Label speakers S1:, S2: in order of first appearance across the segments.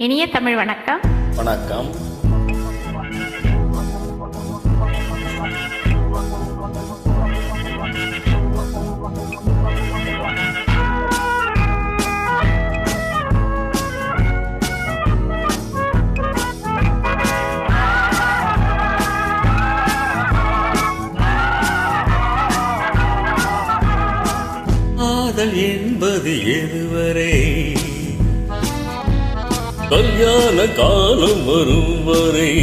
S1: இனிய தமிழ் வணக்கம்.
S2: வணக்கம். காதல் என்பது எதுவரை? கல்யாண காலம் வரும் வரை.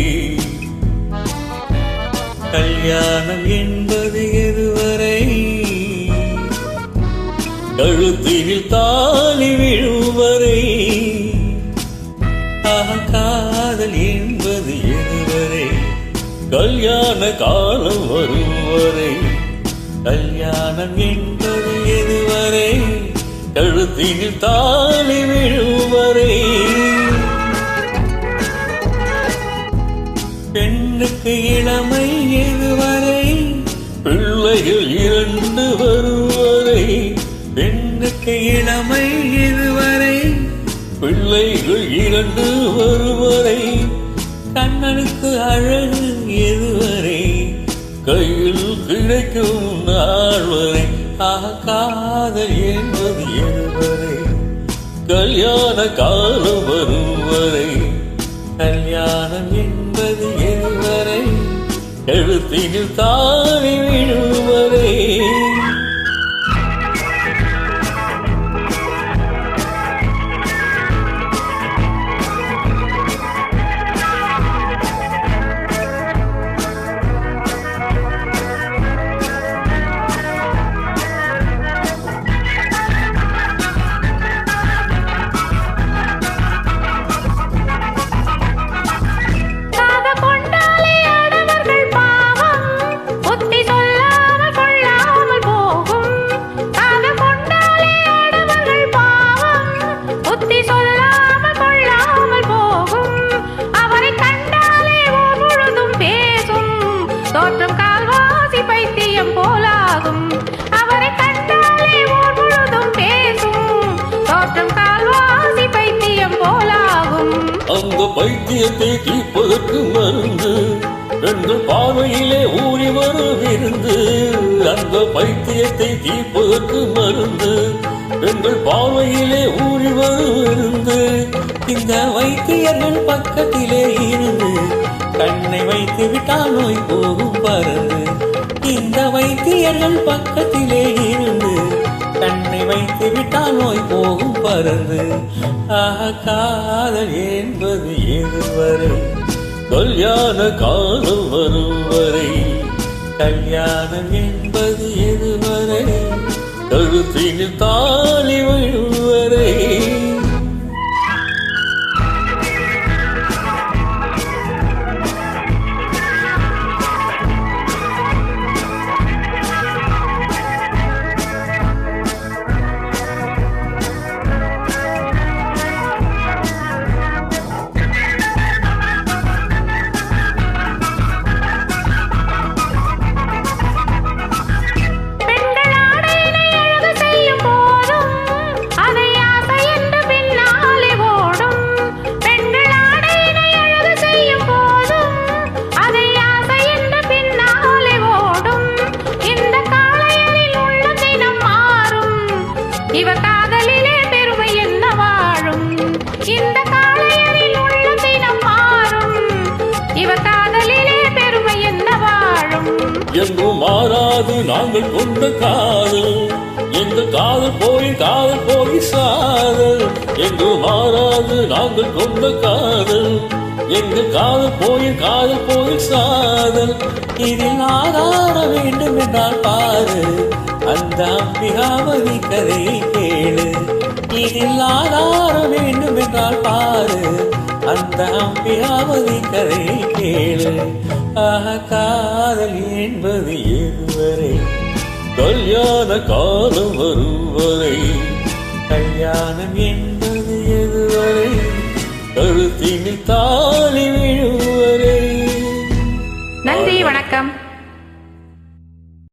S2: கல்யாணம் என்பது எதுவரை? கழுத்தில் தாலி விழும் வரை. காதல் என்பது எதுவரை? கல்யாண காலம் வரும் வரை. கல்யாணம் என்பது எதுவரை? கழுத்தில் தாலி விழும் வரை. பெண்ணுக்கு இளமை எதுவரை? பிள்ளைகள் 2 வருவரை. பெண்ணுக்கு இளமை எதுவரை? பிள்ளைகள் 2 வருவரை. கண்ணனுக்கு அழகு எதுவரை? கையில் கிடைக்கும் நாள் வரை. காதல் என்பது எதுவரை? கல்யாண காலம் வரும் வரை. கல்யாணம் என்பது எதுவரை? கழுத்தில் தாலி விழும் வரை. அந்த பைத்தியத்தை தீர்ப்பதற்கு மருந்து பெண்கள் பார்வையிலே ஊறி வரும் விருந்து. அந்த பைத்தியத்தை தீர்ப்பதற்கு மருந்து பெண்கள் பார்வையிலே ஊறி வரும் விருந்து. இந்த வைத்தியர்கள் பக்கத்திலே இருந்து கண்ணை வைத்து விட்டால் நோய் போகும் பறந்து. இந்த வைத்தியர்கள் பக்கத்திலே இருந்து கண்ணை வைத்து விட்டால் நோய் போகும் பறந்து. காதல் என்பது எதுவரை? கல்யாண காலம் வரும் வரை. கல்யாணம் என்பது எதுவரை? கழுத்தில் தாலி விழும் வரை.
S1: இவ காதலிலே பெருமை என்ன வாழும்? இந்த காளையரில் உள்ள தினம் மாறும். இவ காதலிலே பெருமை என்ன வாழும்?
S2: எங்கும் மாறாது நாங்கள் கொண்ட காதல். எங்க காதல் போய் சாதல். எங்கும் மாறாது நாங்கள் கொண்ட காதல். எங்க காதல் போய் சாதல். இதில் ஆதார வேண்டும் என்றால் பாரு, அந்த அம்பிகாவதி கதையை கேளு. இதில் ஆதார வேண்டும் என்றால் பாரு, அந்த அம்பிகாவதி கதையை கேளு. காதல் என்பது எதுவரை? கல்யாண காலம் வரும் வரை. கல்யாணம் என்பது எதுவரை? கழுத்தில்